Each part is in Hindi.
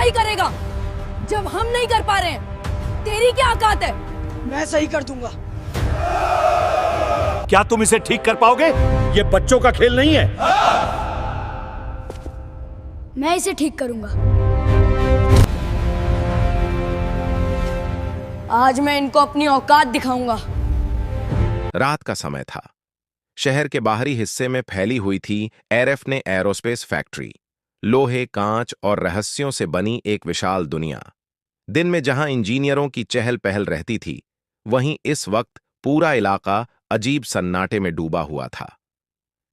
सही करेगा? जब हम नहीं कर पा रहे हैं, तेरी क्या औकात है? मैं सही कर दूंगा। क्या तुम इसे ठीक कर पाओगे? ये बच्चों का खेल नहीं है। मैं इसे ठीक करूंगा। आज मैं इनको अपनी औकात दिखाऊंगा। रात का समय था। शहर के बाहरी हिस्से में फैली हुई थी एरएफने एरोस्पेस फैक्ट्री। लोहे, कांच और रहस्यों से बनी एक विशाल दुनिया। दिन में जहां इंजीनियरों की चहल पहल रहती थी, वहीं इस वक्त पूरा इलाका अजीब सन्नाटे में डूबा हुआ था।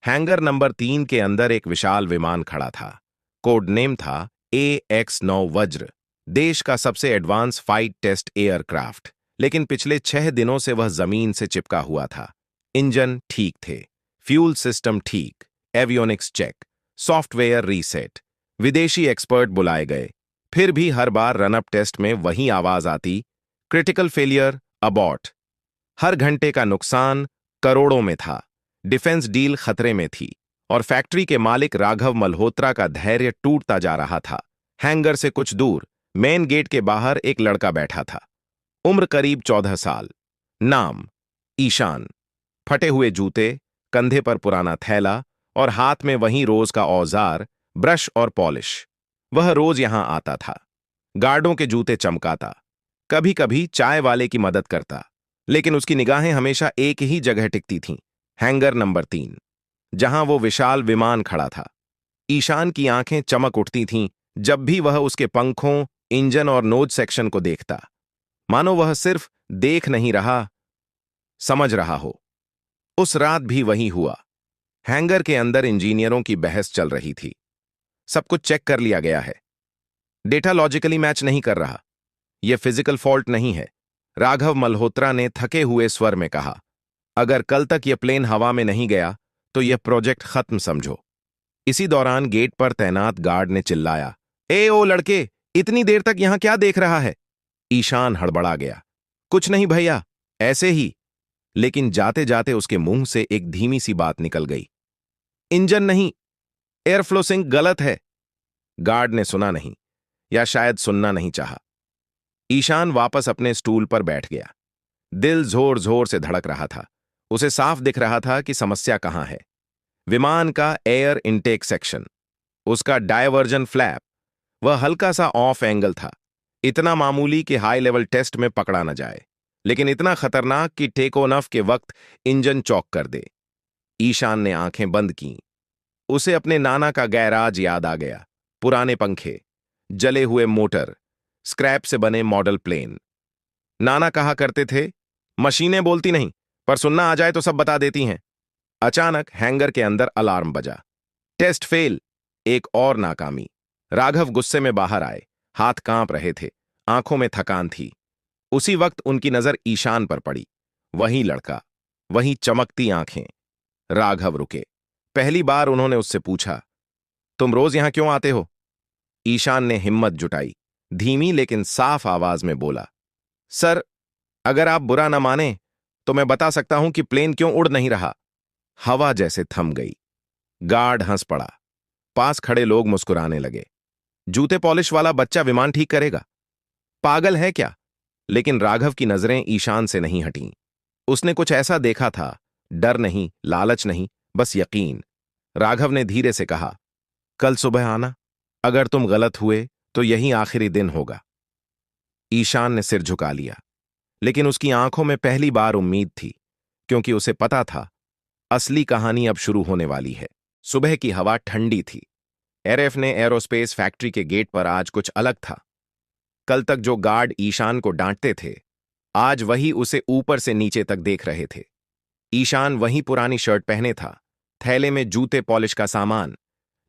हैंगर नंबर 3 के अंदर एक विशाल विमान खड़ा था। कोड नेम था AX-9 वज्र, देश का सबसे एडवांस फाइट टेस्ट एयरक्राफ्ट। लेकिन पिछले 6 दिनों से वह जमीन से चिपका हुआ था। इंजन ठीक थे, फ्यूल सिस्टम ठीक, एवियोनिक्स चेक, सॉफ्टवेयर रीसेट। विदेशी एक्सपर्ट बुलाए गए, फिर भी हर बार रनअप टेस्ट में वही आवाज आती, क्रिटिकल फेलियर, अबॉर्ट। हर घंटे का नुकसान करोड़ों में था। डिफेंस डील खतरे में थी और फैक्ट्री के मालिक राघव मल्होत्रा का धैर्य टूटता जा रहा था। हैंगर से कुछ दूर मेन गेट के बाहर एक लड़का बैठा था। उम्र करीब 14 साल। नाम ईशान। फटे हुए जूते, कंधे पर पुराना थैला और हाथ में वही रोज का औजार, ब्रश और पॉलिश। वह रोज यहां आता था, गार्डों के जूते चमकाता, कभी कभी चाय वाले की मदद करता, लेकिन उसकी निगाहें हमेशा एक ही जगह टिकती थीं, हैंगर नंबर 3, जहां वो विशाल विमान खड़ा था। ईशान की आंखें चमक उठती थीं जब भी वह उसके पंखों, इंजन और नोज सेक्शन को देखता, मानो वह सिर्फ देख नहीं रहा, समझ रहा हो। उस रात भी वही हुआ। हैंगर के अंदर इंजीनियरों की बहस चल रही थी। सब कुछ चेक कर लिया गया है, डेटा लॉजिकली मैच नहीं कर रहा, यह फिजिकल फॉल्ट नहीं है, राघव मल्होत्रा ने थके हुए स्वर में कहा। अगर कल तक यह प्लेन हवा में नहीं गया तो यह प्रोजेक्ट खत्म समझो। इसी दौरान गेट पर तैनात गार्ड ने चिल्लाया, ओ लड़के, इतनी देर तक यहां क्या देख रहा है? ईशान हड़बड़ा गया। कुछ नहीं भैया, ऐसे ही। लेकिन जाते जाते उसके मुंह से एक धीमी सी बात निकल गई, इंजन नहीं, एयरफ्लो सिंक गलत है। गार्ड ने सुना नहीं, या शायद सुनना नहीं चाहा। ईशान वापस अपने स्टूल पर बैठ गया। दिल जोर जोर से धड़क रहा था। उसे साफ दिख रहा था कि समस्या कहां है। विमान का एयर इनटेक सेक्शन, उसका डायवर्जन फ्लैप, वह हल्का सा ऑफ एंगल था। इतना मामूली कि हाई लेवल टेस्ट में पकड़ा न जाए, लेकिन इतना खतरनाक कि टेक ऑफ के वक्त इंजन चौक कर दे। ईशान ने आंखें बंद की। उसे अपने नाना का गैराज याद आ गया। पुराने पंखे, जले हुए मोटर, स्क्रैप से बने मॉडल प्लेन। नाना कहा करते थे, मशीनें बोलती नहीं, पर सुनना आ जाए तो सब बता देती हैं। अचानक हैंगर के अंदर अलार्म बजा। टेस्ट फेल, एक और नाकामी। राघव गुस्से में बाहर आए, हाथ कांप रहे थे, आंखों में थकान थी। उसी वक्त उनकी नजर ईशान पर पड़ी। वही लड़का, वही चमकती आंखें। राघव रुके। पहली बार उन्होंने उससे पूछा, तुम रोज यहां क्यों आते हो? ईशान ने हिम्मत जुटाई, धीमी लेकिन साफ आवाज में बोला, सर, अगर आप बुरा न माने तो मैं बता सकता हूं कि प्लेन क्यों उड़ नहीं रहा। हवा जैसे थम गई। गार्ड हंस पड़ा। पास खड़े लोग मुस्कुराने लगे। जूते पॉलिश वाला बच्चा विमान ठीक करेगा? पागल है क्या? लेकिन राघव की नजरें ईशान से नहीं हटीं। उसने कुछ ऐसा देखा था, डर नहीं, लालच नहीं, बस यकीन। राघव ने धीरे से कहा, कल सुबह आना, अगर तुम गलत हुए तो यही आखिरी दिन होगा। ईशान ने सिर झुका लिया, लेकिन उसकी आंखों में पहली बार उम्मीद थी, क्योंकि उसे पता था असली कहानी अब शुरू होने वाली है। सुबह की हवा ठंडी थी। एरएफ ने एरोस्पेस फैक्ट्री के गेट पर आज कुछ अलग था। कल तक जो गार्ड ईशान को डांटते थे, आज वही उसे ऊपर से नीचे तक देख रहे थे। ईशान वही पुरानी शर्ट पहने था, थैले में जूते पॉलिश का सामान,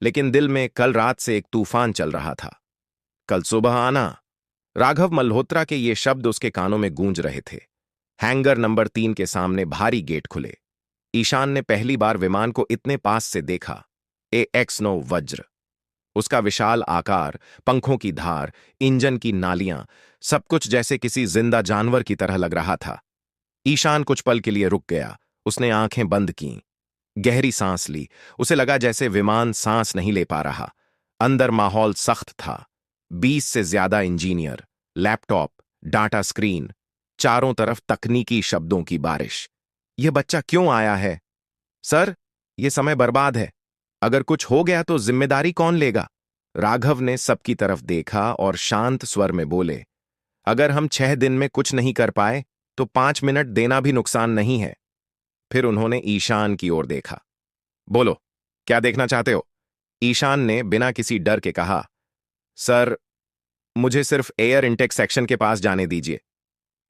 लेकिन दिल में कल रात से एक तूफान चल रहा था। कल सुबह आना। राघव मल्होत्रा के ये शब्द उसके कानों में गूंज रहे थे। हैंगर नंबर 3 के सामने भारी गेट खुले। ईशान ने पहली बार विमान को इतने पास से देखा। AX-9 वज्र, उसका विशाल आकार, पंखों की धार, इंजन की नालियां, सब कुछ जैसे किसी जिंदा जानवर की तरह लग रहा था। ईशान कुछ पल के लिए रुक गया। उसने आंखें बंद कीं, गहरी सांस ली। उसे लगा जैसे विमान सांस नहीं ले पा रहा। अंदर माहौल सख्त था, 20 से ज्यादा इंजीनियर, लैपटॉप, डाटा स्क्रीन, चारों तरफ तकनीकी शब्दों की बारिश। यह बच्चा क्यों आया है? सर, यह समय बर्बाद है। अगर कुछ हो गया तो जिम्मेदारी कौन लेगा? राघव ने सबकी तरफ देखा और शांत स्वर में बोले, अगर हम 6 दिन में कुछ नहीं कर पाए तो 5 मिनट देना भी नुकसान नहीं है। फिर उन्होंने ईशान की ओर देखा। बोलो, क्या देखना चाहते हो? ईशान ने बिना किसी डर के कहा, सर, मुझे सिर्फ एयर इंटेक सेक्शन के पास जाने दीजिए।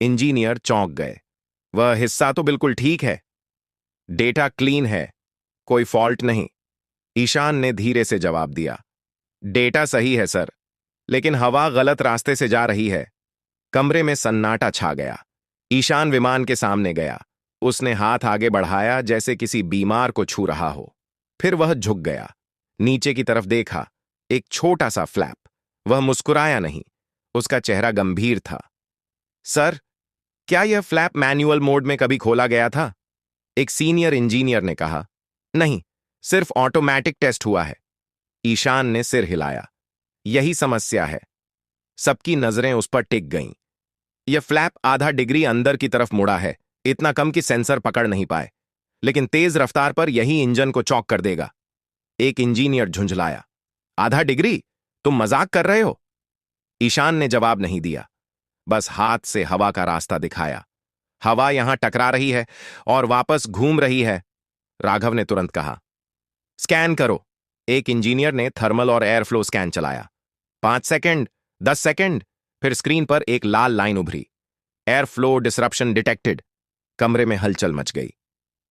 इंजीनियर चौंक गए। वह हिस्सा तो बिल्कुल ठीक है, डेटा क्लीन है, कोई फॉल्ट नहीं। ईशान ने धीरे से जवाब दिया, डेटा सही है सर, लेकिन हवा गलत रास्ते से जा रही है। कमरे में सन्नाटा छा गया। ईशान विमान के सामने गया। उसने हाथ आगे बढ़ाया जैसे किसी बीमार को छू रहा हो। फिर वह झुक गया, नीचे की तरफ देखा। एक छोटा सा फ्लैप। वह मुस्कुराया नहीं, उसका चेहरा गंभीर था। सर, क्या यह फ्लैप मैनुअल मोड में कभी खोला गया था? एक सीनियर इंजीनियर ने कहा। नहीं, सिर्फ ऑटोमेटिक टेस्ट हुआ है। ईशान ने सिर हिलाया। यही समस्या है। सबकी नजरें उस पर टिक गईं। यह फ्लैप आधा डिग्री अंदर की तरफ मुड़ा है, इतना कम कि सेंसर पकड़ नहीं पाए, लेकिन तेज रफ्तार पर यही इंजन को चौक कर देगा। एक इंजीनियर झुंझलाया, आधा डिग्री? तुम मजाक कर रहे हो? ईशान ने जवाब नहीं दिया, बस हाथ से हवा का रास्ता दिखाया। हवा यहां टकरा रही है और वापस घूम रही है। राघव ने तुरंत कहा, स्कैन करो। एक इंजीनियर ने थर्मल और एयर फ्लो स्कैन चलाया। 5 सेकंड, 10 सेकंड, फिर स्क्रीन पर एक लाल लाइन उभरी। Air flow disruption detected. कमरे में हलचल मच गई।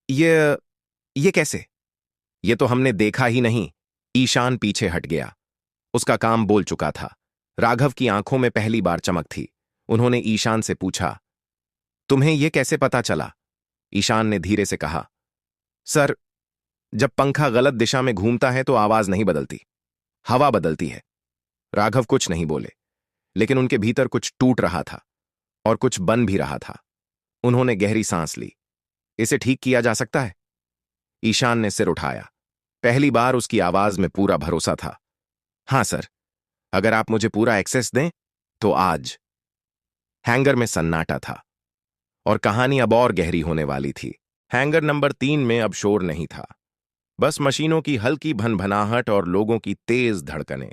ये कैसे? ये तो हमने देखा ही नहीं। ईशान पीछे हट गया। उसका काम बोल चुका था। राघव की आंखों में पहली बार चमक थी। उन्होंने ईशान से पूछा, तुम्हें यह कैसे पता चला? ईशान ने धीरे से कहा, सर, जब पंखा गलत दिशा में घूमता है तो आवाज नहीं बदलती, हवा बदलती है। राघव कुछ नहीं बोले, लेकिन उनके भीतर कुछ टूट रहा था और कुछ बन भी रहा था। उन्होंने गहरी सांस ली। इसे ठीक किया जा सकता है? ईशान ने सिर उठाया। पहली बार उसकी आवाज में पूरा भरोसा था। हां सर, अगर आप मुझे पूरा एक्सेस दें तो आज। हैंगर में सन्नाटा था और कहानी अब और गहरी होने वाली थी। हैंगर नंबर 3 में अब शोर नहीं था, बस मशीनों की हल्की भनभनाहट और लोगों की तेज धड़कनें।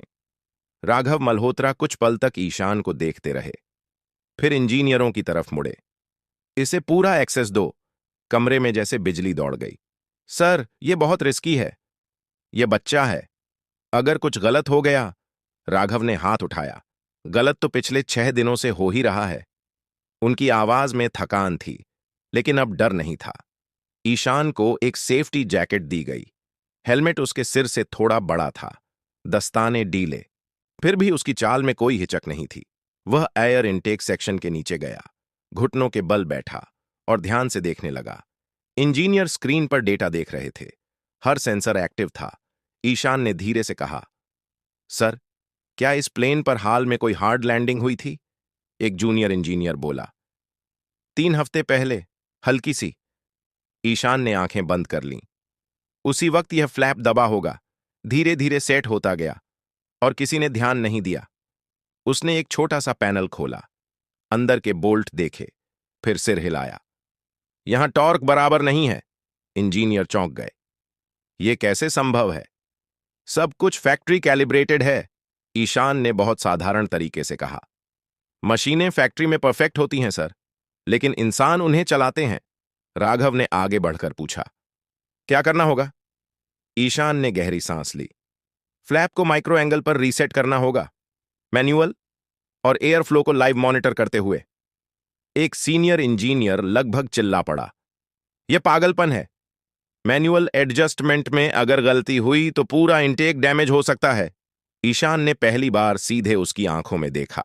राघव मल्होत्रा कुछ पल तक ईशान को देखते रहे, फिर इंजीनियरों की तरफ मुड़े। इसे पूरा एक्सेस दो। कमरे में जैसे बिजली दौड़ गई। सर, यह बहुत रिस्की है। यह बच्चा है, अगर कुछ गलत हो गया। राघव ने हाथ उठाया। गलत तो पिछले 6 दिनों से हो ही रहा है। उनकी आवाज में थकान थी, लेकिन अब डर नहीं था। ईशान को एक सेफ्टी जैकेट दी गई। हेलमेट उसके सिर से थोड़ा बड़ा था, दस्ताने डीले। फिर भी उसकी चाल में कोई हिचक नहीं थी। वह एयर इनटेक सेक्शन के नीचे गया, घुटनों के बल बैठा और ध्यान से देखने लगा। इंजीनियर स्क्रीन पर डेटा देख रहे थे। हर सेंसर एक्टिव था। ईशान ने धीरे से कहा, सर, क्या इस प्लेन पर हाल में कोई हार्ड लैंडिंग हुई थी? एक जूनियर इंजीनियर बोला। 3 हफ्ते पहले, हल्की सी। ईशान ने आंखें बंद कर लीं। उसी वक्त यह फ्लैप दबा होगा। धीरे धीरे सेट होता गया और किसी ने ध्यान नहीं दिया। उसने एक छोटा सा पैनल खोला, अंदर के बोल्ट देखे, फिर सिर हिलाया। यहां टॉर्क बराबर नहीं है। इंजीनियर चौंक गए। यह कैसे संभव है? सब कुछ फैक्ट्री कैलिब्रेटेड है, ईशान ने बहुत साधारण तरीके से कहा। मशीनें फैक्ट्री में परफेक्ट होती हैं सर, लेकिन इंसान उन्हें चलाते हैं। राघव ने आगे बढ़कर पूछा, क्या करना होगा? ईशान ने गहरी सांस ली। फ्लैप को माइक्रो एंगल पर रीसेट करना होगा, मैनुअल और एयर फ्लो को लाइव मॉनिटर करते हुए। एक सीनियर इंजीनियर लगभग चिल्ला पड़ा, यह पागलपन है। मैनुअल एडजस्टमेंट में अगर गलती हुई तो पूरा इंटेक डैमेज हो सकता है। ईशान ने पहली बार सीधे उसकी आंखों में देखा।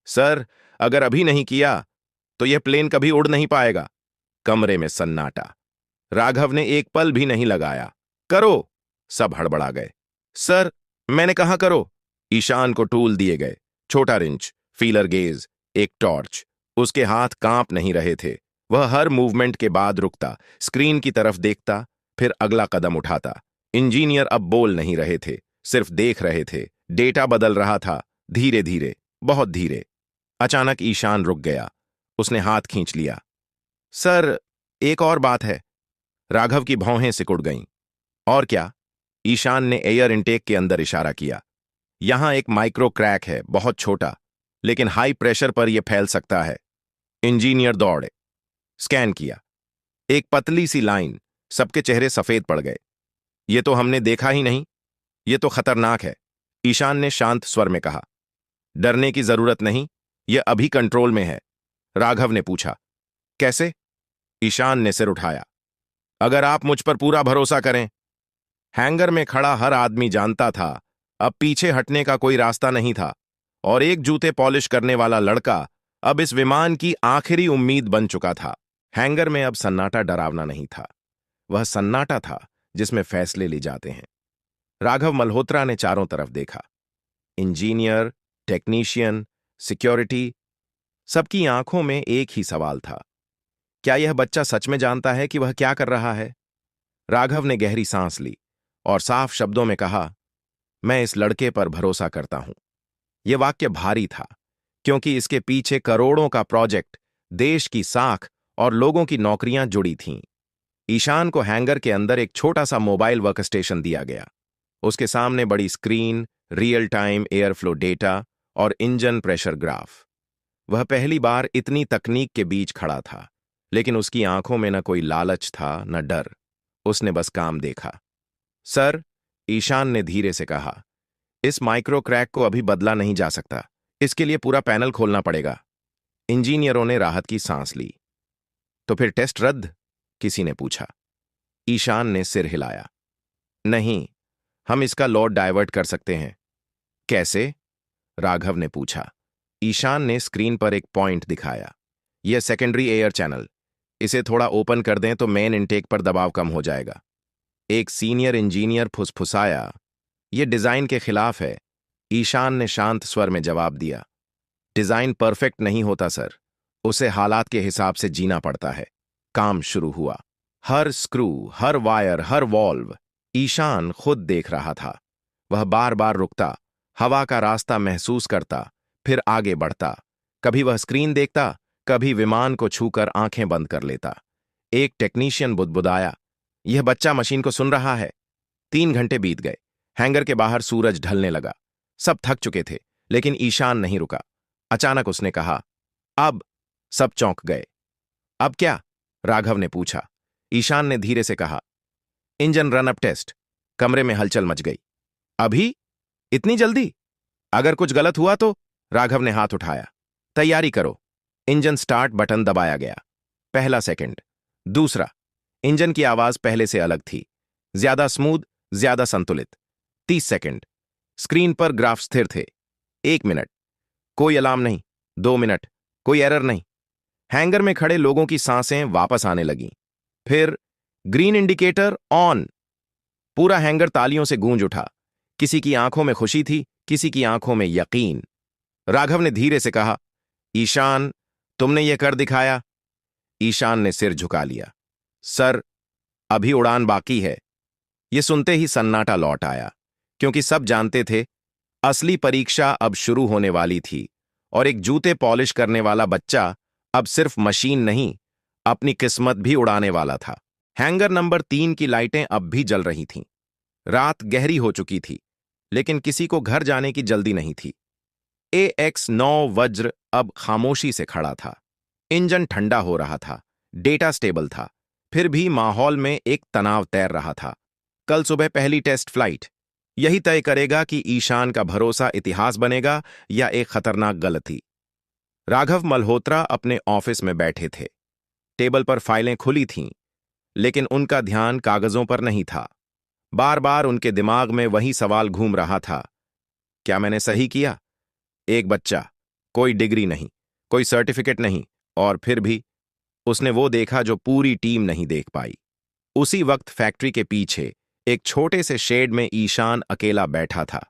सर, अगर अभी नहीं किया तो यह प्लेन कभी उड़ नहीं पाएगा। कमरे में सन्नाटा। राघव ने एक पल भी नहीं लगाया। करो, सब हड़बड़ा गए। सर, मैंने कहा करो। ईशान को टूल दिए गए, छोटा रिंच, फीलर गेज, एक टॉर्च। उसके हाथ कांप नहीं रहे थे। वह हर मूवमेंट के बाद रुकता, स्क्रीन की तरफ देखता, फिर अगला कदम उठाता। इंजीनियर अब बोल नहीं रहे थे, सिर्फ देख रहे थे। डेटा बदल रहा था, धीरे धीरे, बहुत धीरे। अचानक ईशान रुक गया। उसने हाथ खींच लिया। सर, एक और बात है। राघव की भौहें सिकुड़ गईं। और क्या? ईशान ने एयर इनटेक के अंदर इशारा किया। यहां एक माइक्रो क्रैक है, बहुत छोटा, लेकिन हाई प्रेशर पर यह फैल सकता है। इंजीनियर दौड़े, स्कैन किया। एक पतली सी लाइन। सबके चेहरे सफेद पड़ गए। ये तो हमने देखा ही नहीं। ये तो खतरनाक है, ईशान ने शांत स्वर में कहा। डरने की जरूरत नहीं, यह अभी कंट्रोल में है। राघव ने पूछा, कैसे? ईशान ने सिर उठाया। अगर आप मुझ पर पूरा भरोसा करें। हैंगर में खड़ा हर आदमी जानता था अब पीछे हटने का कोई रास्ता नहीं था, और एक जूते पॉलिश करने वाला लड़का अब इस विमान की आखिरी उम्मीद बन चुका था। हैंगर में अब सन्नाटा डरावना नहीं था, वह सन्नाटा था जिसमें फैसले लिए जाते हैं। राघव मल्होत्रा ने चारों तरफ देखा। इंजीनियर, टेक्नीशियन, सिक्योरिटी, सबकी आंखों में एक ही सवाल था, क्या यह बच्चा सच में जानता है कि वह क्या कर रहा है? राघव ने गहरी सांस ली और साफ शब्दों में कहा, मैं इस लड़के पर भरोसा करता हूं। यह वाक्य भारी था, क्योंकि इसके पीछे करोड़ों का प्रोजेक्ट, देश की साख और लोगों की नौकरियां जुड़ी थीं। ईशान को हैंगर के अंदर एक छोटा सा मोबाइल वर्कस्टेशन दिया गया। उसके सामने बड़ी screen, real time air flow data और इंजन प्रेशर ग्राफ। वह पहली बार इतनी तकनीक के बीच खड़ा था, लेकिन उसकी आंखों में न कोई लालच था, न डर। उसने बस काम देखा। सर, ईशान ने धीरे से कहा, इस माइक्रो क्रैक को अभी बदला नहीं जा सकता। इसके लिए पूरा पैनल खोलना पड़ेगा। इंजीनियरों ने राहत की सांस ली। तो फिर टेस्ट रद्द? किसी ने पूछा। ईशान ने सिर हिलाया। नहीं, हम इसका लोड डाइवर्ट कर सकते हैं। कैसे? राघव ने पूछा। ईशान ने स्क्रीन पर एक पॉइंट दिखाया। यह सेकेंडरी एयर चैनल। इसे थोड़ा ओपन कर दें तो मेन इनटेक पर दबाव कम हो जाएगा। एक सीनियर इंजीनियर फुसफुसाया। यह डिजाइन के खिलाफ है। ईशान ने शांत स्वर में जवाब दिया। डिजाइन परफेक्ट नहीं होता सर, उसे हालात के हिसाब से जीना पड़ता है। काम शुरू हुआ। हर स्क्रू, हर वायर, हर वॉल्व ईशान खुद देख रहा था। वह बार बार रुकता, हवा का रास्ता महसूस करता, फिर आगे बढ़ता। कभी वह स्क्रीन देखता, कभी विमान को छूकर आंखें बंद कर लेता। एक टेक्नीशियन बुदबुदाया, यह बच्चा मशीन को सुन रहा है। 3 घंटे बीत गए। हैंगर के बाहर सूरज ढलने लगा। सब थक चुके थे, लेकिन ईशान नहीं रुका। अचानक उसने कहा, अब। सब चौंक गए। अब क्या? राघव ने पूछा। ईशान ने धीरे से कहा, इंजन रन अप टेस्ट। कमरे में हलचल मच गई। अभी? इतनी जल्दी? अगर कुछ गलत हुआ तो? राघव ने हाथ उठाया। तैयारी करो। इंजन स्टार्ट बटन दबाया गया। पहला सेकंड, दूसरा। इंजन की आवाज पहले से अलग थी, ज्यादा स्मूथ, ज्यादा संतुलित। 30 सेकंड। स्क्रीन पर ग्राफ स्थिर थे। 1 मिनट, कोई अलार्म नहीं। 2 मिनट, कोई एरर नहीं। हैंगर में खड़े लोगों की सांसें वापस आने लगीं। फिर ग्रीन इंडिकेटर ऑन। पूरा हैंगर तालियों से गूंज उठा। किसी की आंखों में खुशी थी, किसी की आंखों में यकीन। राघव ने धीरे से कहा, ईशान, तुमने यह कर दिखाया। ईशान ने सिर झुका लिया। सर, अभी उड़ान बाकी है। यह सुनते ही सन्नाटा लौट आया, क्योंकि सब जानते थे असली परीक्षा अब शुरू होने वाली थी, और एक जूते पॉलिश करने वाला बच्चा अब सिर्फ मशीन नहीं, अपनी किस्मत भी उड़ाने वाला था। हैंगर नंबर 3 की लाइटें अब भी जल रही थीं। रात गहरी हो चुकी थी, लेकिन किसी को घर जाने की जल्दी नहीं थी। AX-9 वज्र अब खामोशी से खड़ा था। इंजन ठंडा हो रहा था, डेटा स्टेबल था, फिर भी माहौल में एक तनाव तैर रहा था। कल सुबह पहली टेस्ट फ्लाइट। यही तय करेगा कि ईशान का भरोसा इतिहास बनेगा या एक खतरनाक गलती। राघव मल्होत्रा अपने ऑफिस में बैठे थे। टेबल पर फाइलें खुली थीं, लेकिन उनका ध्यान कागजों पर नहीं था। बार बार उनके दिमाग में वही सवाल घूम रहा था, क्या मैंने सही किया? एक बच्चा, कोई डिग्री नहीं, कोई सर्टिफिकेट नहीं, और फिर भी उसने वो देखा जो पूरी टीम नहीं देख पाई। उसी वक्त फैक्ट्री के पीछे एक छोटे से शेड में ईशान अकेला बैठा था।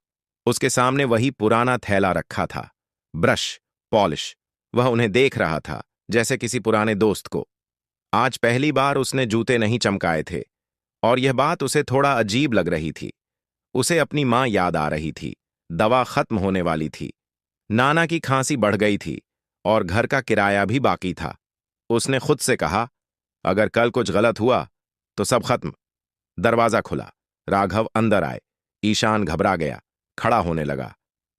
उसके सामने वही पुराना थैला रखा था, ब्रश, पॉलिश। वह उन्हें देख रहा था जैसे किसी पुराने दोस्त को। आज पहली बार उसने जूते नहीं चमकाए थे, और यह बात उसे थोड़ा अजीब लग रही थी। उसे अपनी मां याद आ रही थी। दवा खत्म होने वाली थी, नाना की खांसी बढ़ गई थी और घर का किराया भी बाकी था। उसने खुद से कहा, अगर कल कुछ गलत हुआ तो सब खत्म। दरवाजा खुला, राघव अंदर आए। ईशान घबरा गया, खड़ा होने लगा।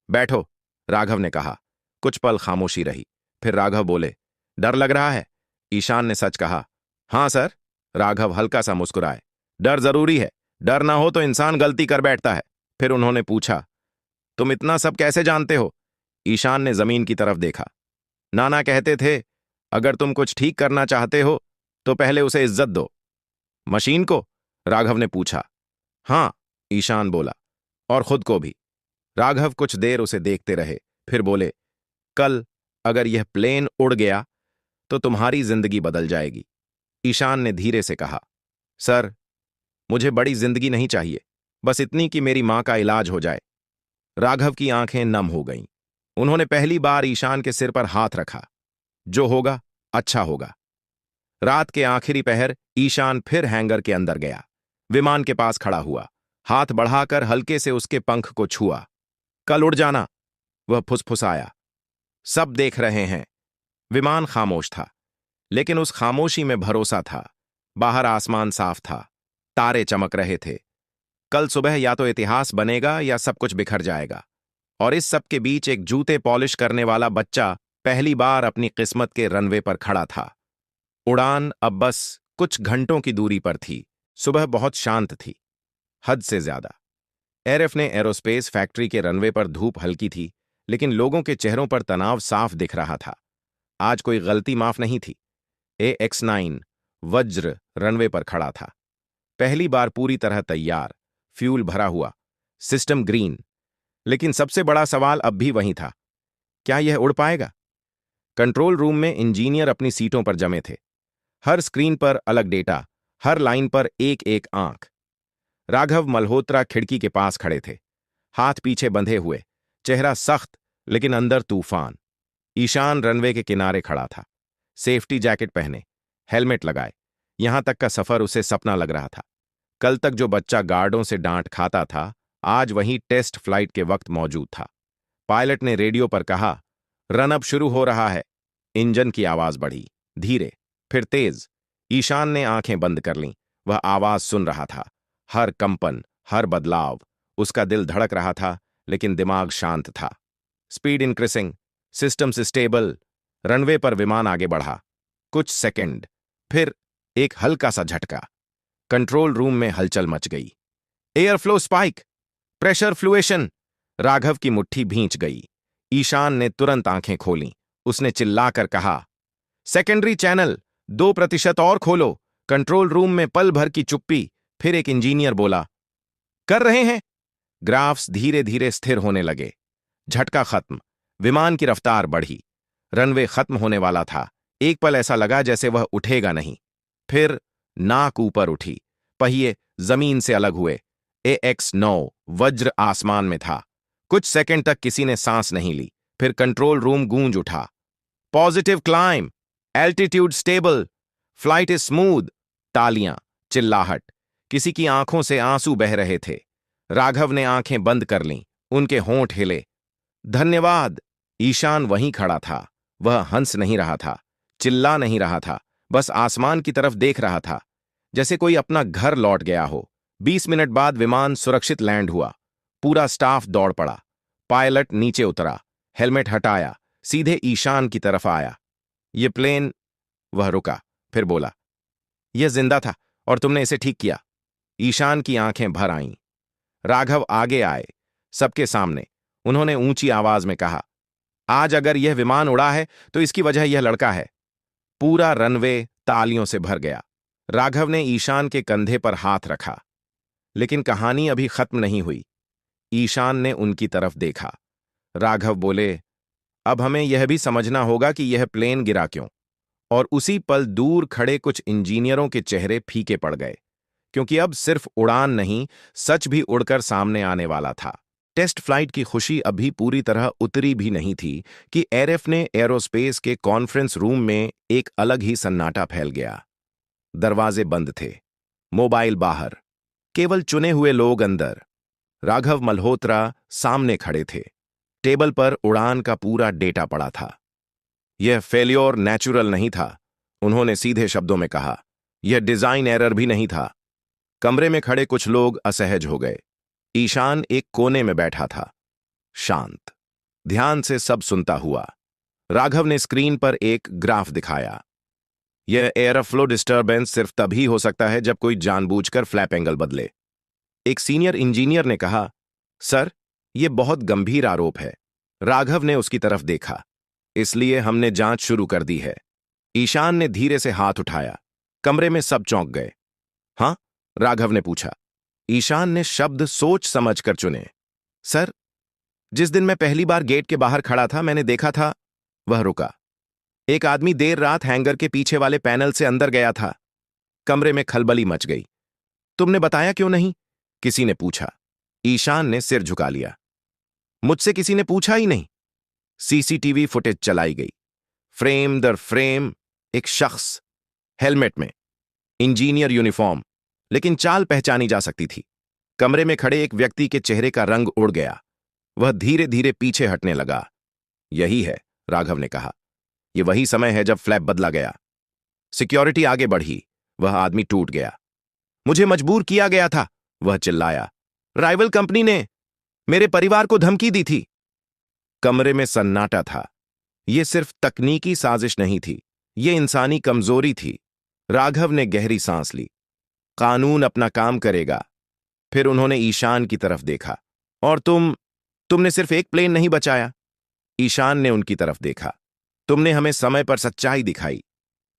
बैठो, राघव ने कहा। कुछ पल खामोशी रही, फिर राघव बोले, डर लग रहा है? ईशान ने सच कहा। हाँ सर। राघव हल्का सा मुस्कुराए। डर जरूरी है, डर ना हो तो इंसान गलती कर बैठता है। फिर उन्होंने पूछा, तुम इतना सब कैसे जानते हो? ईशान ने जमीन की तरफ देखा। नाना कहते थे, अगर तुम कुछ ठीक करना चाहते हो तो पहले उसे इज्जत दो। मशीन को? राघव ने पूछा। हां, ईशान बोला, और खुद को भी। राघव कुछ देर उसे देखते रहे, फिर बोले, कल अगर यह प्लेन उड़ गया तो तुम्हारी जिंदगी बदल जाएगी। ईशान ने धीरे से कहा, सर, मुझे बड़ी जिंदगी नहीं चाहिए, बस इतनी कि मेरी मां का इलाज हो जाए। राघव की आंखें नम हो गईं। उन्होंने पहली बार ईशान के सिर पर हाथ रखा। जो होगा अच्छा होगा। रात के आखिरी पहर ईशान फिर हैंगर के अंदर गया। विमान के पास खड़ा हुआ, हाथ बढ़ाकर हल्के से उसके पंख को छुआ। कल उड़ जाना, वह फुसफुसाया। सब देख रहे हैं। विमान खामोश था, लेकिन उस खामोशी में भरोसा था। बाहर आसमान साफ था, तारे चमक रहे थे। कल सुबह या तो इतिहास बनेगा या सब कुछ बिखर जाएगा। और इस सब के बीच एक जूते पॉलिश करने वाला बच्चा पहली बार अपनी किस्मत के रनवे पर खड़ा था। उड़ान अब बस कुछ घंटों की दूरी पर थी। सुबह बहुत शांत थी, हद से ज्यादा। एरएफ ने एरोस्पेस फैक्ट्री के रनवे पर धूप हल्की थी, लेकिन लोगों के चेहरों पर तनाव साफ दिख रहा था। आज कोई गलती माफ नहीं थी। AX-9 वज्र रनवे पर खड़ा था, पहली बार पूरी तरह तैयार, फ्यूल भरा हुआ, सिस्टम ग्रीन। लेकिन सबसे बड़ा सवाल अब भी वही था, क्या यह उड़ पाएगा? कंट्रोल रूम में इंजीनियर अपनी सीटों पर जमे थे। हर स्क्रीन पर अलग डेटा, हर लाइन पर एक एक आंख। राघव मल्होत्रा खिड़की के पास खड़े थे, हाथ पीछे बंधे हुए, चेहरा सख्त लेकिन अंदर तूफान। ईशान रनवे के किनारे खड़ा था, सेफ्टी जैकेट पहने, हेलमेट लगाए। यहां तक का सफर उसे सपना लग रहा था। कल तक जो बच्चा गार्डों से डांट खाता था, आज वहीं टेस्ट फ्लाइट के वक्त मौजूद था। पायलट ने रेडियो पर कहा, रन अब शुरू हो रहा है। इंजन की आवाज बढ़ी, धीरे, फिर तेज। ईशान ने आंखें बंद कर लीं। वह आवाज सुन रहा था, हर कंपन, हर बदलाव। उसका दिल धड़क रहा था, लेकिन दिमाग शांत था। Speed increasing, systems stable. Runway पर विमान आगे बढ़ा। कुछ सेकंड, फिर एक हल्का सा झटका। कंट्रोल रूम में हलचल मच गई। Air flow spike, pressure fluctuation. Raghav की मुट्ठी भींच गई। ईशान ने तुरंत आंखें खोलीं। उसने चिल्लाकर कहा, सेकेंडरी चैनल 2% और खोलो। कंट्रोल रूम में पल भर की चुप्पी। फिर एक इंजीनियर बोला, कर रहे हैं। ग्राफ्स धीरे धीरे स्थिर होने लगे। झटका खत्म, विमान की रफ्तार बढ़ी। रनवे खत्म होने वाला था। एक पल ऐसा लगा जैसे वह उठेगा नहीं। फिर नाक ऊपर उठी, पहिए जमीन से अलग हुए। AX-9 वज्र आसमान में था। कुछ सेकंड तक किसी ने सांस नहीं ली। फिर कंट्रोल रूम गूंज उठा, positive climb, altitude stable, flight is smooth. तालियां, चिल्लाहट, किसी की आंखों से आंसू बह रहे थे। राघव ने आंखें बंद कर लीं, उनके होंठ हिले। धन्यवाद। ईशान वहीं खड़ा था। वह हंस नहीं रहा था, चिल्ला नहीं रहा था, बस आसमान की तरफ देख रहा था, जैसे कोई अपना घर लौट गया हो। 20 मिनट बाद विमान सुरक्षित लैंड हुआ। पूरा स्टाफ दौड़ पड़ा। पायलट नीचे उतरा, हेलमेट हटाया, सीधे ईशान की तरफ आया। ये प्लेन। वह रुका, फिर बोला, यह जिंदा था और तुमने इसे ठीक किया। ईशान की आंखें भर आईं। राघव आगे आए, सबके सामने। उन्होंने ऊंची आवाज में कहा, आज अगर यह विमान उड़ा है तो इसकी वजह यह लड़का है। पूरा रनवे तालियों से भर गया। राघव ने ईशान के कंधे पर हाथ रखा। लेकिन कहानी अभी खत्म नहीं हुई। ईशान ने उनकी तरफ देखा। राघव बोले, अब हमें यह भी समझना होगा कि यह प्लेन गिरा क्यों। और उसी पल दूर खड़े कुछ इंजीनियरों के चेहरे फीके पड़ गए, क्योंकि अब सिर्फ उड़ान नहीं, सच भी उड़कर सामने आने वाला था। टेस्ट फ्लाइट की खुशी अभी पूरी तरह उतरी भी नहीं थी कि एरएफ ने एरोस्पेस के कॉन्फ्रेंस रूम में एक अलग ही सन्नाटा फैल गया। दरवाजे बंद थे, मोबाइल बाहर, केवल चुने हुए लोग अंदर। राघव मल्होत्रा सामने खड़े थे, टेबल पर उड़ान का पूरा डेटा पड़ा था। यह फेल्योर नेचुरल नहीं था, उन्होंने सीधे शब्दों में कहा। यह डिजाइन एरर भी नहीं था। कमरे में खड़े कुछ लोग असहज हो गए। ईशान एक कोने में बैठा था, शांत, ध्यान से सब सुनता हुआ। राघव ने स्क्रीन पर एक ग्राफ दिखाया। यह एयर फ्लो डिस्टर्बेंस सिर्फ तभी हो सकता है जब कोई जानबूझकर फ्लैप एंगल बदले। एक सीनियर इंजीनियर ने कहा, सर, यह बहुत गंभीर आरोप है। राघव ने उसकी तरफ देखा। इसलिए हमने जांच शुरू कर दी है। ईशान ने धीरे से हाथ उठाया। कमरे में सब चौंक गए। हाँ? राघव ने पूछा। ईशान ने शब्द सोच समझ कर चुने। सर, जिस दिन मैं पहली बार गेट के बाहर खड़ा था, मैंने देखा था। वह रुका। एक आदमी देर रात हैंगर के पीछे वाले पैनल से अंदर गया था। कमरे में खलबली मच गई। तुमने बताया क्यों नहीं? किसी ने पूछा। ईशान ने सिर झुका लिया। मुझसे किसी ने पूछा ही नहीं। सीसीटीवी फुटेज चलाई गई। फ्रेम दर फ्रेम एक शख्स, हेलमेट में, इंजीनियर यूनिफॉर्म, लेकिन चाल पहचानी जा सकती थी। कमरे में खड़े एक व्यक्ति के चेहरे का रंग उड़ गया। वह धीरे धीरे पीछे हटने लगा। यही है, राघव ने कहा। यह वही समय है जब फ्लैप बदला गया। सिक्योरिटी आगे बढ़ी। वह आदमी टूट गया। मुझे मजबूर किया गया था, वह चिल्लाया। राइवल कंपनी ने मेरे परिवार को धमकी दी थी। कमरे में सन्नाटा था। यह सिर्फ तकनीकी साजिश नहीं थी, यह इंसानी कमजोरी थी। राघव ने गहरी सांस ली। कानून अपना काम करेगा। फिर उन्होंने ईशान की तरफ देखा। और तुमने सिर्फ एक प्लेन नहीं बचाया। ईशान ने उनकी तरफ देखा। तुमने हमें समय पर सच्चाई दिखाई।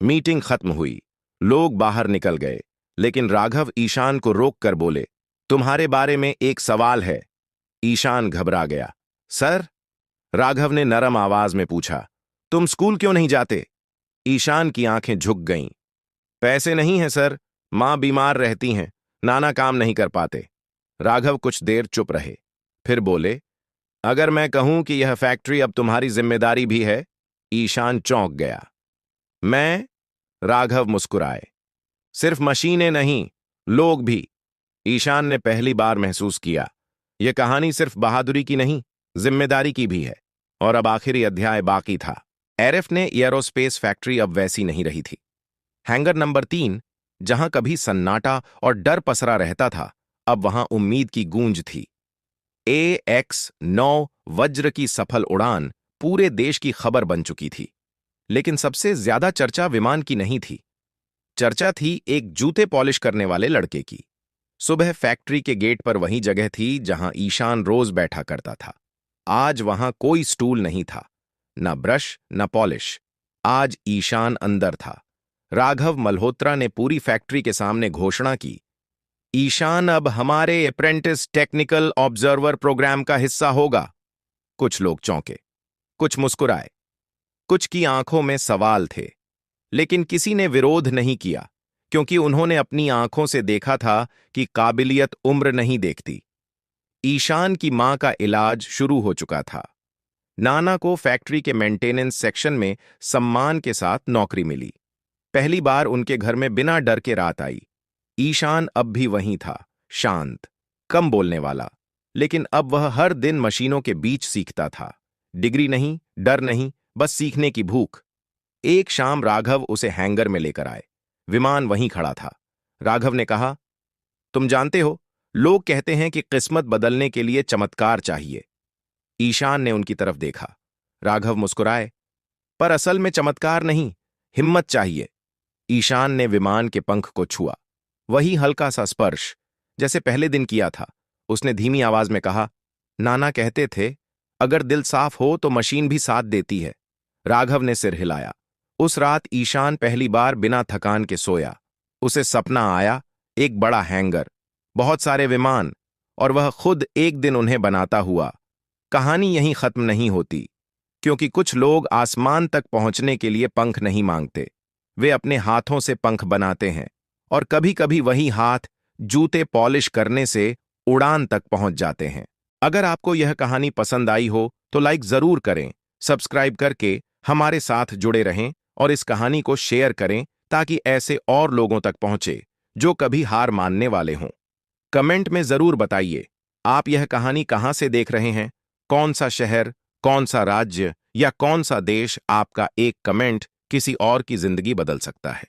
मीटिंग खत्म हुई। लोग बाहर निकल गए, लेकिन राघव ईशान को रोक कर बोले, तुम्हारे बारे में एक सवाल है। ईशान घबरा गया। सर? राघव ने नरम आवाज में पूछा। तुम स्कूल क्यों नहीं जाते? ईशान की आंखें झुक गईं। पैसे नहीं हैं सर, मां बीमार रहती हैं, नाना काम नहीं कर पाते। राघव कुछ देर चुप रहे, फिर बोले, अगर मैं कहूं कि यह फैक्ट्री अब तुम्हारी जिम्मेदारी भी है? ईशान चौंक गया। मैं? राघव मुस्कुराए। सिर्फ मशीनें नहीं, लोग भी। ईशान ने पहली बार महसूस किया, यह कहानी सिर्फ बहादुरी की नहीं, जिम्मेदारी की भी है। और अब आखिरी अध्याय बाकी था। एरएफ ने एयरोस्पेस फैक्ट्री अब वैसी नहीं रही थी। हैंगर नंबर 3, जहां कभी सन्नाटा और डर पसरा रहता था, अब वहां उम्मीद की गूंज थी। AX-9 वज्र की सफल उड़ान पूरे देश की खबर बन चुकी थी। लेकिन सबसे ज्यादा चर्चा विमान की नहीं थी। चर्चा थी एक जूते पॉलिश करने वाले लड़के की। सुबह फैक्ट्री के गेट पर वही जगह थी जहां ईशान रोज बैठा करता था। आज वहां कोई स्टूल नहीं था, न ब्रश न पॉलिश। आज ईशान अंदर था। राघव मल्होत्रा ने पूरी फैक्ट्री के सामने घोषणा की, ईशान अब हमारे अप्रेंटिस टेक्निकल ऑब्जर्वर प्रोग्राम का हिस्सा होगा। कुछ लोग चौंके, कुछ मुस्कुराए, कुछ की आंखों में सवाल थे, लेकिन किसी ने विरोध नहीं किया, क्योंकि उन्होंने अपनी आंखों से देखा था कि काबिलियत उम्र नहीं देखती। ईशान की मां का इलाज शुरू हो चुका था। नाना को फैक्ट्री के मेंटेनेंस सेक्शन में सम्मान के साथ नौकरी मिली। पहली बार उनके घर में बिना डर के रात आई। ईशान अब भी वहीं था, शांत, कम बोलने वाला, लेकिन अब वह हर दिन मशीनों के बीच सीखता था। डिग्री नहीं, डर नहीं, बस सीखने की भूख। एक शाम राघव उसे हैंगर में लेकर आए। विमान वहीं खड़ा था। राघव ने कहा, तुम जानते हो, लोग कहते हैं कि किस्मत बदलने के लिए चमत्कार चाहिए। ईशान ने उनकी तरफ देखा। राघव मुस्कुराए, पर असल में चमत्कार नहीं, हिम्मत चाहिए। ईशान ने विमान के पंख को छुआ। वही हल्का सा स्पर्श, जैसे पहले दिन किया था। उसने धीमी आवाज में कहा, नाना कहते थे, अगर दिल साफ हो तो मशीन भी साथ देती है। राघव ने सिर हिलाया। उस रात ईशान पहली बार बिना थकान के सोया। उसे सपना आया, एक बड़ा हैंगर, बहुत सारे विमान, और वह खुद एक दिन उन्हें बनाता हुआ। कहानी यहीं खत्म नहीं होती, क्योंकि कुछ लोग आसमान तक पहुंचने के लिए पंख नहीं मांगते, वे अपने हाथों से पंख बनाते हैं, और कभी कभी वही हाथ जूते पॉलिश करने से उड़ान तक पहुंच जाते हैं। अगर आपको यह कहानी पसंद आई हो तो लाइक जरूर करें, सब्सक्राइब करके हमारे साथ जुड़े रहें और इस कहानी को शेयर करें ताकि ऐसे और लोगों तक पहुंचे जो कभी हार मानने वाले हों। कमेंट में जरूर बताइए, आप यह कहानी कहां से देख रहे हैं, कौन सा शहर, कौन सा राज्य या कौन सा देश आपका एक कमेंट किसी और की जिंदगी बदल सकता है।